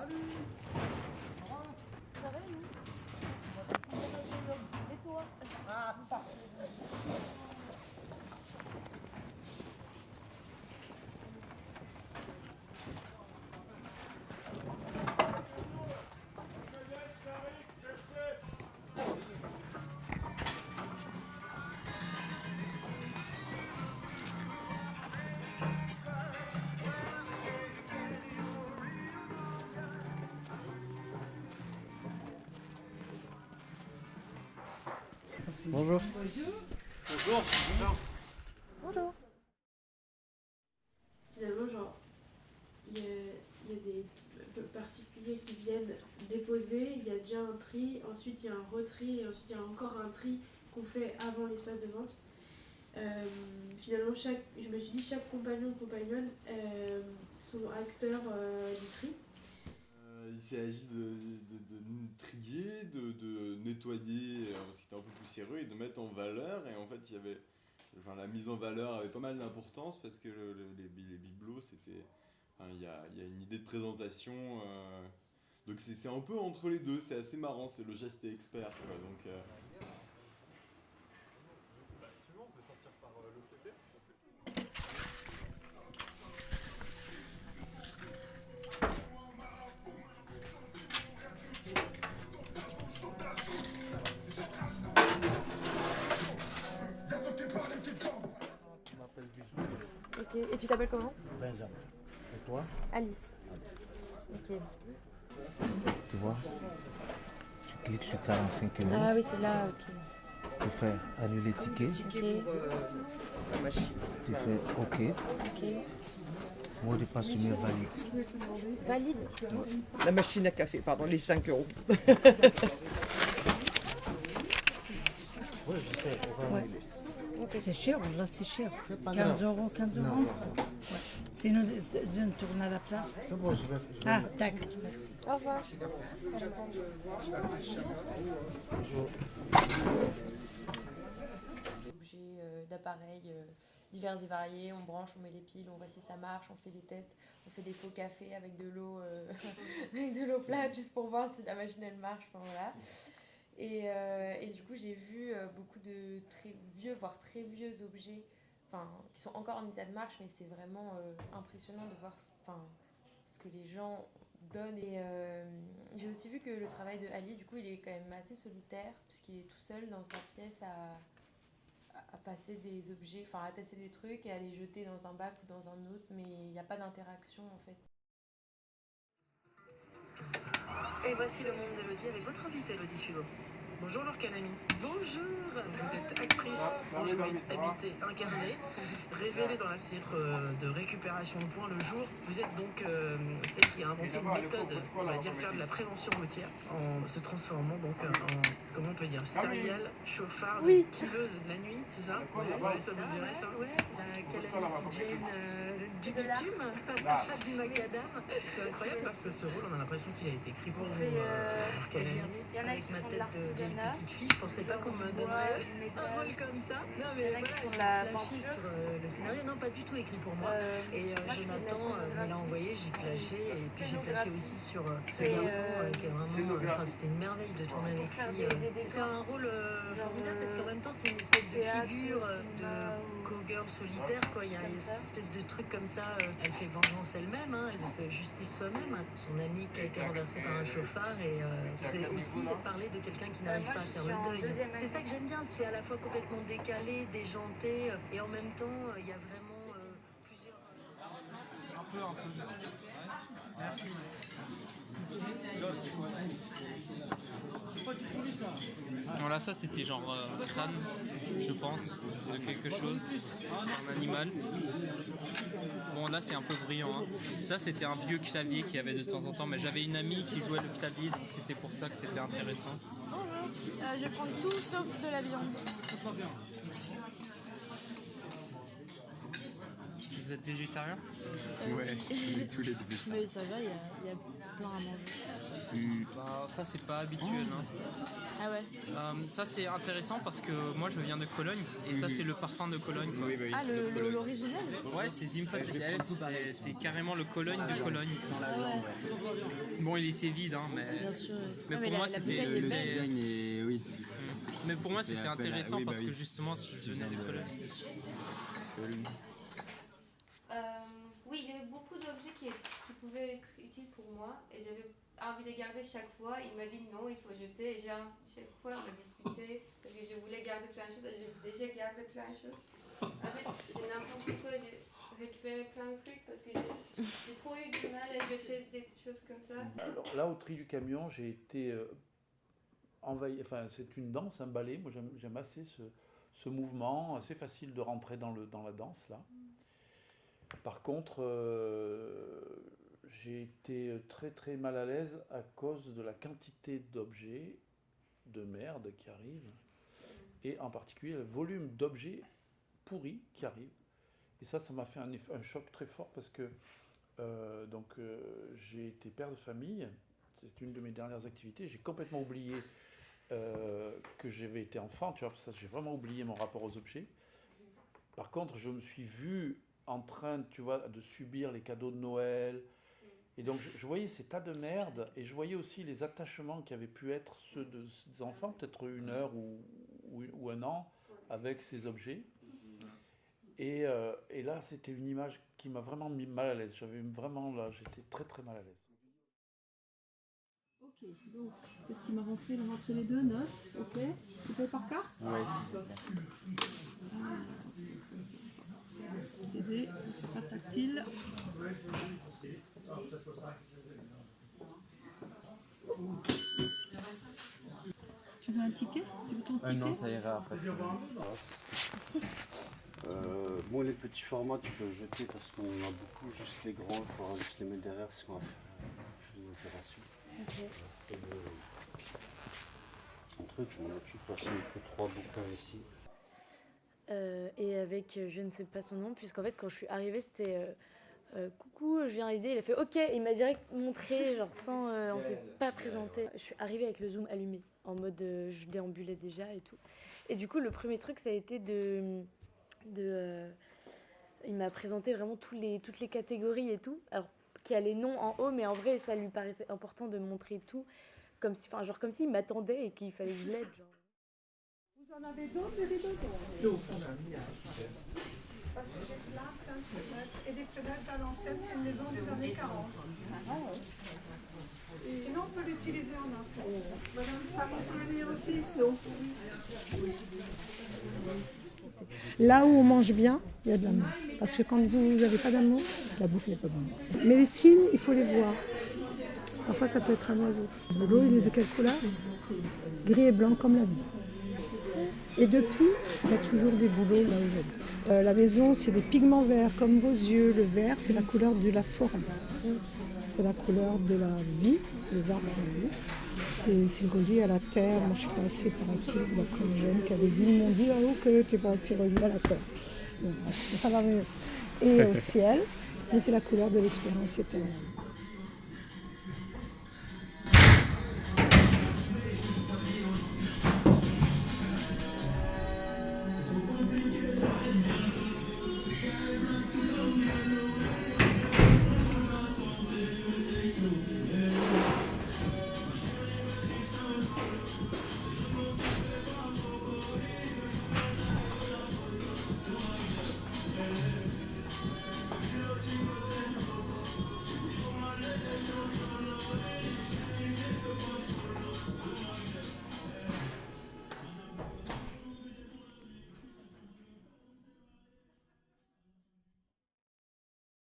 Ça va, nous? Et toi? Ah, c'est ça. Bonjour. Bonjour. Bonjour. Finalement, genre, il y a des particuliers qui viennent déposer, il y a déjà un tri, ensuite il y a un retri, et ensuite il y a encore un tri qu'on fait avant l'espace de vente. Finalement, je me suis dit, chaque compagnon ou compagnonne sont acteurs du tri. Il s'agit de trier, de nettoyer ce qui était un peu poussiéreux et de mettre en valeur. Et en fait, la mise en valeur avait pas mal d'importance parce que les bibelots, c'était, il y a une idée de présentation. Donc c'est un peu entre les deux, c'est assez marrant, c'est le geste est expert, quoi. Donc, Si on peut sortir par l'autre côté. Je m'appelle Bisou. Ok. Et tu t'appelles comment? Benjamin. Et toi? Alice. Ok. Tu vois? Tu cliques sur 45 euros. Ah oui, c'est là, ok. Tu fais annuler ticket. Ok. La machine. Tu fais OK. Ok. Mot de passe, tu mets valide. Valide. La machine à café, pardon, les 5 euros. Oui, je sais, on va Ouais. annuler. C'est cher, là c'est cher. C'est pas 15 grave. euros, 15 euros. Non, non, non. Sinon, je tourne à la place. C'est bon, je vais Ah, d'accord, merci. Au revoir. Bonjour. Objets d'appareils divers et variés, on branche, on met les piles, on voit si ça marche, on fait des tests, on fait des faux cafés avec de l'eau avec de l'eau plate juste pour voir si la machine elle marche, enfin voilà. Et du coup j'ai vu beaucoup de très vieux, voire très vieux objets, enfin qui sont encore en état de marche, mais c'est vraiment impressionnant de voir ce que les gens donnent. Et j'ai aussi vu que le travail de Ali, du coup, il est quand même assez solitaire, puisqu'il est tout seul dans sa pièce à passer des objets, enfin à tester des trucs et à les jeter dans un bac ou dans un autre, mais il n'y a pas d'interaction en fait. Et voici le monde d'Elodie avec votre invitée, Elodie Fulot. Bonjour Laure Calamy. Bonjour. Vous êtes actrice, franchement habitée, incarnée, révélée dans la titre de récupération de points le jour. Vous êtes donc celle qui a inventé une méthode, on va dire, faire de la prévention routière en se transformant donc en, comment on peut dire, serial chauffard, Oui. killeuse la nuit, c'est ça? Ouais, ça vous dirait ça? Ouais, la Calamity Jane du bitume, du macadam. C'est incroyable parce que ce rôle, on a l'impression qu'il a été écrit pour On vous, fait, Laure Calamy. Il y en a Avec qui ma font de tête de l'artisanat. petite fille, je pensais pas qu'on me donnerait un rôle comme ça. Non mais Il y en a qui voilà, font de j'ai la flashé peinture. sur le scénario, non pas du tout écrit pour moi. Et moi, je fais de la Jonathan me l'a scénographie. envoyé, j'ai flashé et puis j'ai flashé aussi sur ce C'est, garçon qui est vraiment, enfin c'était une merveille de tourner pour avec faire lui. des C'est un rôle formidable parce qu'en même temps c'est une espèce de théâtre, figure cinéma, de cowgirl solitaire quoi. Il y a comme ça. cette espèce de truc comme ça. Elle fait vengeance elle-même, hein, elle fait justice soi-même. Son ami qui a été renversé par un chauffard et c'est aussi parler de quelqu'un qui n'arrive moi, pas à je faire suis en le deuil. deuxième C'est ça année. que j'aime bien, c'est à la fois complètement décalé, déjanté et en même temps il y a vraiment plusieurs. Un peu. Merci. Voilà, ça c'était genre crâne, je pense, de quelque chose, un animal. Bon là c'est un peu bruyant, hein. Ça c'était un vieux clavier qu'il y avait de temps en temps, mais j'avais une amie qui jouait le clavier, donc c'était pour ça que c'était intéressant. Bonjour. Je vais prendre tout sauf de la viande. Vous êtes végétarien? Ouais. tous les débutants. Mais ça va, il y a plein à manger. Bah, ça c'est pas habituel. Hein. Ah ouais. Ça c'est intéressant parce que moi je viens de Cologne et ça c'est le parfum de Cologne. Quoi. Oui, bah oui. Ah, l'original? Ouais, c'est Zimfat, c'est carrément le Cologne de Cologne. Ah ouais. Bon, il était vide, hein, mais. Bien sûr. Mais Ah, pour la- moi la c'était. bouteille est belle. Et oui. Mais pour moi c'était C'était appel à- intéressant oui, bah parce oui. que justement je venais de Cologne. Oui, il y avait beaucoup d'objets qui pouvaient être utiles pour moi et j'avais envie de les garder chaque fois. Il m'a dit non, il faut jeter. Et chaque fois, on a discuté parce que je voulais garder plein de choses et j'ai déjà gardé plein de choses. En fait, j'ai n'importe quoi, j'ai récupéré plein de trucs parce que j'ai trop eu du mal à jeter des choses comme ça. Alors là, au tri du camion, j'ai été envahi. Enfin, c'est une danse, un ballet. Moi, j'aime assez ce mouvement, assez facile de rentrer dans la danse là. Par contre, j'ai été très très mal à l'aise à cause de la quantité d'objets de merde qui arrivent et en particulier le volume d'objets pourris qui arrivent. Et ça m'a fait un choc très fort parce que j'ai été père de famille, c'est une de mes dernières activités, j'ai complètement oublié que j'avais été enfant, tu vois, parce que j'ai vraiment oublié mon rapport aux objets. Par contre, je me suis vu en train, tu vois, de subir les cadeaux de Noël. Et donc, je voyais ces tas de merde et je voyais aussi les attachements qui avaient pu être ceux des enfants, peut-être une heure ou un an, avec ces objets. Et là, c'était une image qui m'a vraiment mis mal à l'aise. J'étais très très mal à l'aise. Ok, donc, qu'est-ce qu'il m'a rentré? Il m'a rentré les deux, 9, ok. C'est payé par carte? Ouais, CD, c'est pas tactile. Tu veux un ticket? Tu veux ton ticket? non, ça ira après. Bon, les petits formats, tu peux jeter parce qu'on en a beaucoup. Juste les grands, il faudra juste les mettre derrière parce qu'on va faire une opération. Ok. C'est un truc, je m'en occupe parce qu'il me faut 3 bouquins ici. Et avec je ne sais pas son nom, puisqu'en fait quand je suis arrivée c'était coucou, je viens aider, il a fait ok, il m'a direct montré, genre sans, on s'est pas présenté. Je suis arrivée avec le zoom allumé, en mode je déambulais déjà et tout. Et du coup le premier truc ça a été il m'a présenté vraiment toutes les catégories et tout, alors qu'il y a les noms en haut, mais en vrai ça lui paraissait important de montrer tout, comme s'il m'attendait et qu'il fallait que je l'aide, genre. Vous en avez d'autres, des rideaux? D'autres. Parce que j'ai plein de fenêtres. Et des fenêtres à l'ancienne, c'est une maison des années 40. Et sinon, on peut l'utiliser en interne. Madame, ça vous peut venir aussi? Non. Là où on mange bien, il y a de l'amour. Parce que quand vous n'avez pas d'amour, la bouffe n'est pas bonne. Mais les signes, il faut les voir. Parfois, ça peut être un oiseau. L'eau, il est de quelle couleur? Gris et blanc comme la vie. Et depuis, il y a toujours des boulots là où j'habite. La maison, c'est des pigments verts comme vos yeux. Le vert, c'est la couleur de la forêt. C'est la couleur de la vie. Les arbres, c'est la vie. C'est relié à la terre. Moi, je suis pas assez paraît-il, d'après un jeune qui avait dit, ils m'ont dit là-haut que tu n'es pas assez relié à la terre. Bon, ça va mieux. Et au ciel, mais c'est la couleur de l'espérance éternelle.